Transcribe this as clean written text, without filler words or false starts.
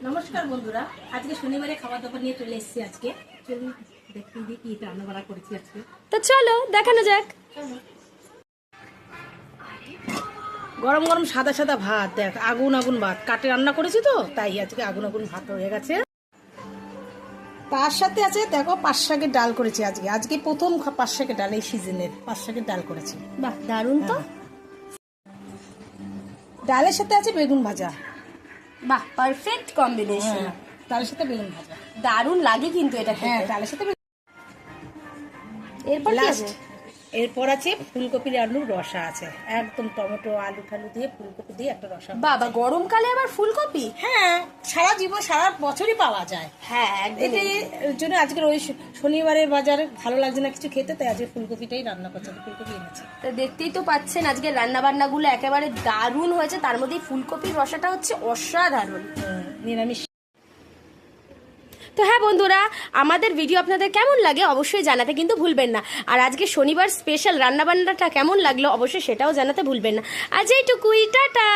নমস্কার বন্ধুরা, আজকে শনিবারে খাবার দাবার নিয়ে চলে এসেছি। আজকে চলুন দেখতে দিই কি রান্না বান্না করেছি আজকে। তো চলো দেখানো যাক। গরম গরম সাদা সাদা ভাত, দেখ আগুন আগুন ভাত কাটে রান্না করেছি তো, তাই আজকে আগুন আগুন ভাত হয়ে গেছে। তার সাথে আছে দেখো পাঁচ শাকের ডাল করেছি আজকে। আজকে প্রথম পাঁচ শাকের ডাল, এই সিজনের পাঁচ শাকের ডাল করেছি। বাহ, দারুণ তো। ডালের সাথে আছে বেগুন ভাজা। বাহ, পারফেক্ট কম্বিনেশন। ডালের সাথে বেগুন ভাজা দারুণ লাগে কিন্তু এটা হ্যাঁ, খেতে। ডালের সাথে এরপর কি আছে? এরপর আছে ফুলকপির আলুর রসা আছে, একদম টমেটো আলু ঠালু দিয়ে ফুলকপি দিয়ে একটা রসা। বাবা, গরমকালে আবার ফুলকপি? হ্যাঁ, সারা জীবন সারা বছরই পাওয়া যায়। হ্যাঁ, একদম। এটাই জন্য আজকের ওই শনিবারের বাজারে ভালো লাগছে না কিছু খেতে, তাই আজকে ফুলকপিটাই রান্না করছে। ফুলকপি এনেছে। তো দেখতেই তো পাচ্ছেন আজকে রান্না বান্নাগুলো একেবারে দারুণ হয়েছে। তার মধ্যে ফুলকপির রসাটা হচ্ছে অসাধারণ। নিরামিষ। তো হ্যাঁ বন্ধুরা, আমাদের ভিডিও আপনাদের কেমন লাগে অবশ্যই জানাতে কিন্তু ভুলবেন না। আর আজকে শনিবার স্পেশাল রান্নাবান্নাটা কেমন লাগলো অবশ্যই সেটাও জানাতে ভুলবেন না। আজ এইটুকুই, টাটা।